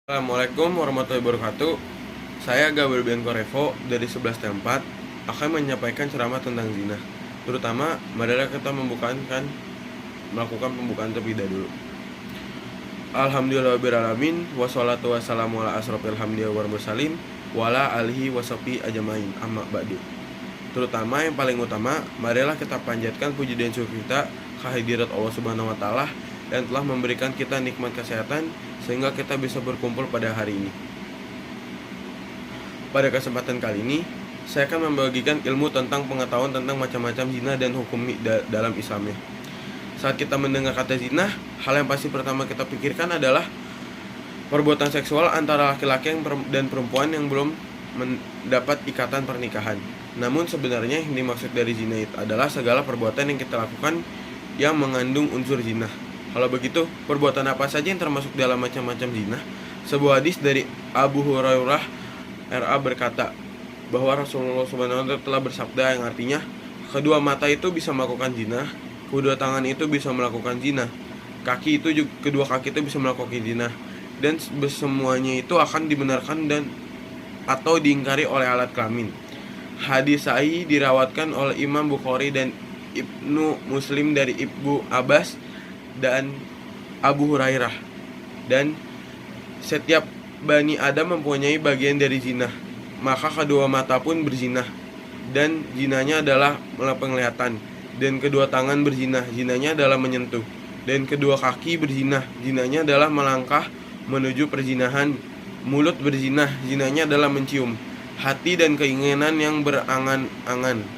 Assalamualaikum warahmatullahi wabarakatuh. Saya Gabriel Bianco Revo dari 11 Tempat akan menyampaikan ceramah tentang zina. Terutama, marilah kita melakukan pembukaan terlebih dahulu. Alhamdulillahirrahmanirrahim. Wassalatu wassalamu ala asrofil hamdiyah wal mursalin wala alihi wasofi ajmain amma ba'du. Terutama yang paling utama, marilah kita panjatkan puji dan syukur kita kehadirat Allah Subhanahu wa taala dan telah memberikan kita nikmat kesehatan sehingga kita bisa berkumpul pada hari ini. Pada kesempatan kali ini, saya akan membagikan ilmu tentang pengetahuan tentang macam-macam zina dan hukum dalam Islamnya. Saat kita mendengar kata zina, hal yang pasti pertama kita pikirkan adalah perbuatan seksual antara laki-laki dan perempuan yang belum mendapat ikatan pernikahan. Namun sebenarnya yang dimaksud dari zina itu adalah segala perbuatan yang kita lakukan yang mengandung unsur zina. Kalau begitu, perbuatan apa saja yang termasuk dalam macam-macam zina? Sebuah hadis dari Abu Hurairah RA berkata bahwa Rasulullah SAW telah bersabda yang artinya, kedua mata itu bisa melakukan zina, kedua tangan itu bisa melakukan zina, kedua kaki itu bisa melakukan zina, dan semuanya itu akan dibenarkan dan atau diingkari oleh alat kelamin. Hadis sahih dirawatkan oleh Imam Bukhari dan Ibnu Muslim dari Ibnu Abbas dan Abu Hurairah. Dan setiap Bani Adam mempunyai bagian dari zina, maka kedua mata pun berzina, dan zinanya adalah penglihatan. Dan kedua tangan berzina, zinanya adalah menyentuh. Dan kedua kaki berzina, zinanya adalah melangkah menuju perzinahan. Mulut berzina, zinanya adalah mencium. Hati dan keinginan yang berangan-angan.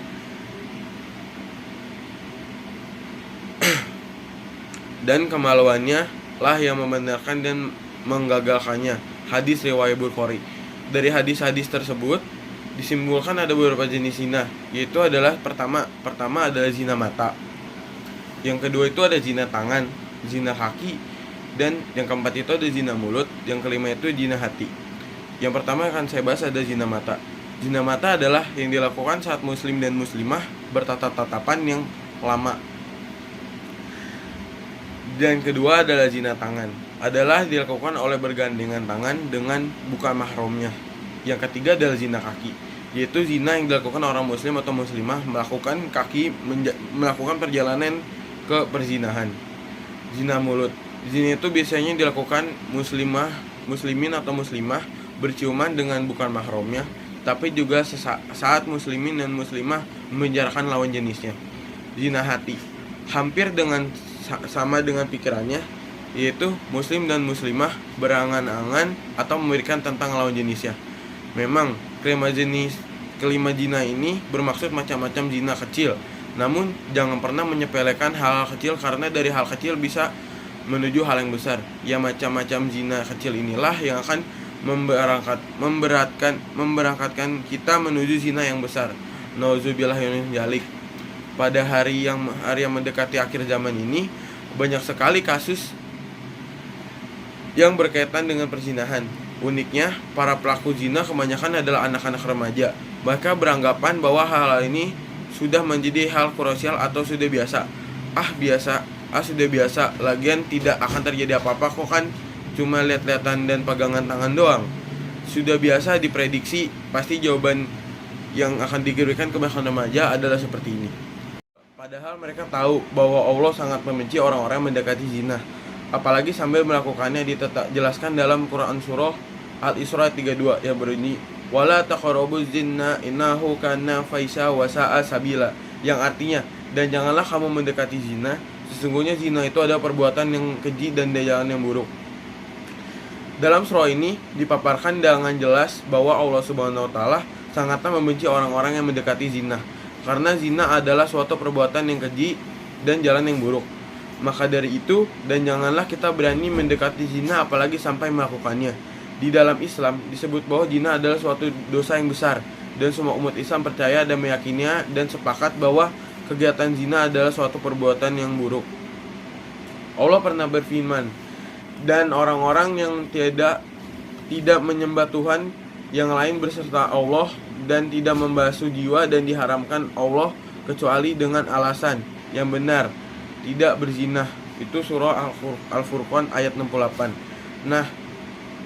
Dan kemaluannya lah yang membenarkan dan menggagalkannya. Hadis riwayat Bukhari. Dari hadis-hadis tersebut disimpulkan ada beberapa jenis zina, yaitu adalah pertama adalah zina mata. Yang kedua itu ada zina tangan, zina kaki, dan yang keempat itu ada zina mulut, yang kelima itu zina hati. Yang pertama akan saya bahas ada zina mata. Zina mata adalah yang dilakukan saat muslim dan muslimah bertatap-tatapan yang lama. Dan kedua adalah zina tangan, adalah dilakukan oleh bergandengan tangan dengan bukan mahramnya. Yang ketiga adalah zina kaki, yaitu zina yang dilakukan orang muslim atau muslimah melakukan perjalanan ke perzinahan. Zina mulut, zina itu biasanya dilakukan muslimin atau muslimah berciuman dengan bukan mahramnya, tapi juga saat muslimin dan muslimah membicarakan lawan jenisnya. Zina hati, hampir sama dengan pikirannya, yaitu muslim dan muslimah berangan-angan atau memberikan tentang lawan jenisnya. Memang kelima zina ini bermaksud macam-macam zina kecil, namun jangan pernah menyepelekan hal kecil karena dari hal kecil bisa menuju hal yang besar. Ya, macam-macam zina kecil inilah yang akan memberangkatkan kita menuju zina yang besar. Nauzubillah min dzalik. Pada hari yang mendekati akhir zaman ini, banyak sekali kasus yang berkaitan dengan perzinahan. Uniknya, para pelaku zina kebanyakan adalah anak-anak remaja. Mereka beranggapan bahwa hal ini sudah menjadi hal krusial atau sudah biasa. Sudah biasa, lagian tidak akan terjadi apa-apa kok, kan cuma lihat-lihatan dan pegangan tangan doang. Sudah biasa diprediksi, pasti jawaban yang akan diberikan kebanyakan remaja adalah seperti ini. Padahal mereka tahu bahwa Allah sangat membenci orang-orang yang mendekati zina, apalagi sambil melakukannya. Dijelaskan dalam Quran surah Al-Isra 32 yang berbunyi, wala taqrabuz zina innahu kana fahisha wa sa'a sabila, yang artinya, dan janganlah kamu mendekati zina, sesungguhnya zina itu adalah perbuatan yang keji dan jalan yang buruk. Dalam surah ini dipaparkan dengan jelas bahwa Allah Subhanahu wa taala sangatlah membenci orang-orang yang mendekati zina, karena zina adalah suatu perbuatan yang keji dan jalan yang buruk. Maka dari itu, dan janganlah kita berani mendekati zina apalagi sampai melakukannya. Di dalam Islam disebut bahwa zina adalah suatu dosa yang besar, dan semua umat Islam percaya dan meyakininya dan sepakat bahwa kegiatan zina adalah suatu perbuatan yang buruk. Allah pernah berfirman, dan orang-orang yang tidak menyembah Tuhan yang lain beserta Allah dan tidak membasuh jiwa dan diharamkan Allah kecuali dengan alasan yang benar, tidak berzina. Itu surah Al-Furqan ayat 68. Nah,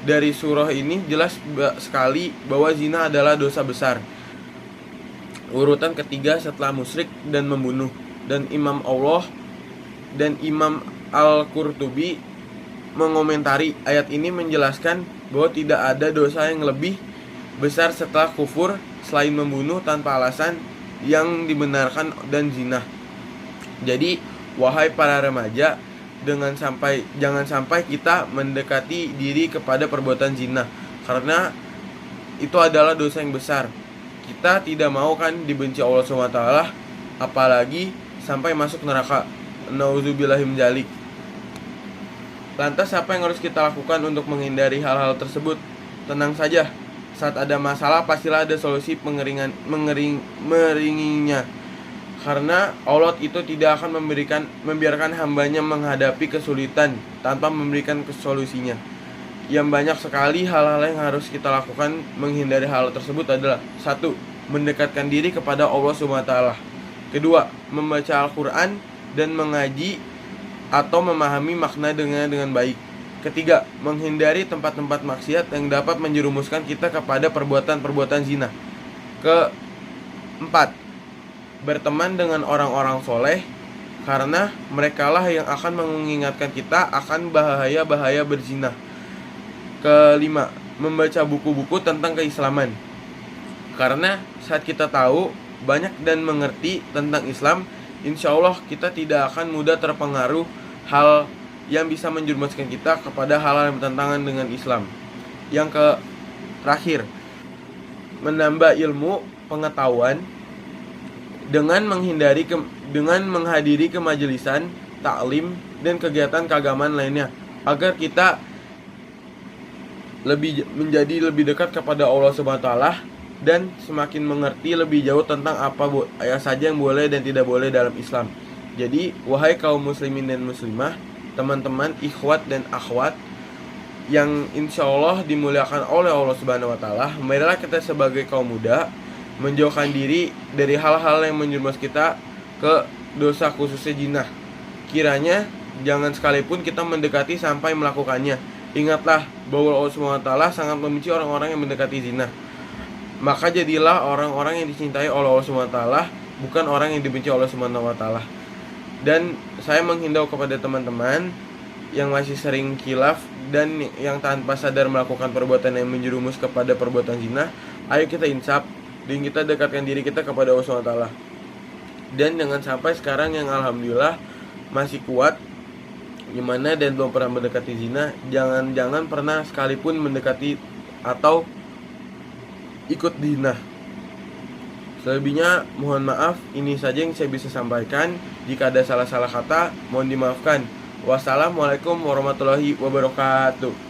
dari surah ini jelas sekali bahwa zina adalah dosa besar. Urutan ketiga setelah musyrik dan membunuh. Dan Imam Al-Qurtubi mengomentari ayat ini menjelaskan bahwa tidak ada dosa yang lebih besar setelah kufur selain membunuh tanpa alasan yang dibenarkan dan zina. Jadi wahai para remaja, jangan sampai kita mendekati diri kepada perbuatan zina, karena itu adalah dosa yang besar. Kita tidak mau kan dibenci Allah SWT, apalagi sampai masuk neraka. Nauzubillahi min dzalik. Lantas apa yang harus kita lakukan untuk menghindari hal-hal tersebut? Tenang saja, saat ada masalah pastilah ada solusi meringinya. Karena Allah itu tidak akan membiarkan hambanya menghadapi kesulitan tanpa memberikan solusinya. Yang banyak sekali hal-hal yang harus kita lakukan menghindari hal tersebut adalah: 1. Mendekatkan diri kepada Allah SWT. 2. Membaca Al-Quran dan mengaji atau memahami makna dengan baik. 3. Menghindari tempat-tempat maksiat yang dapat menjerumuskan kita kepada perbuatan-perbuatan zina. 4. Berteman dengan orang-orang soleh, karena merekalah yang akan mengingatkan kita akan bahaya-bahaya berzina. 5. Membaca buku-buku tentang keislaman, karena saat kita tahu banyak dan mengerti tentang Islam, insya Allah kita tidak akan mudah terpengaruh hal yang bisa menjerumuskan kita kepada hal yang bertentangan dengan Islam. Yang terakhir, menambah ilmu pengetahuan dengan menghadiri kemajelisan, taklim, dan kegiatan keagamaan lainnya, agar kita menjadi lebih dekat kepada Allah SWT dan semakin mengerti lebih jauh tentang apa saja yang boleh dan tidak boleh dalam Islam. Jadi wahai kaum muslimin dan muslimah, teman-teman, ikhwat dan akhwat yang insya Allah dimuliakan oleh Allah SWT, marilah kita sebagai kaum muda menjauhkan diri dari hal-hal yang menjerumus kita ke dosa, khususnya zina. Kiranya jangan sekalipun kita mendekati sampai melakukannya. Ingatlah bahwa Allah SWT sangat membenci orang-orang yang mendekati zina. Maka jadilah orang-orang yang dicintai oleh Allah SWT, bukan orang yang dibenci oleh Allah SWT. Dan saya menghimbau kepada teman-teman yang masih sering khilaf dan yang tanpa sadar melakukan perbuatan yang menjerumus kepada perbuatan zina, ayo kita insaf dan kita dekatkan diri kita kepada Allah SWT. Dan jangan sampai sekarang yang alhamdulillah masih kuat gimana dan belum pernah mendekati zina, jangan pernah sekalipun mendekati atau ikut zina. Selebihnya mohon maaf, ini saja yang saya bisa sampaikan. Jika ada salah-salah kata, mohon dimaafkan. Wassalamualaikum warahmatullahi wabarakatuh.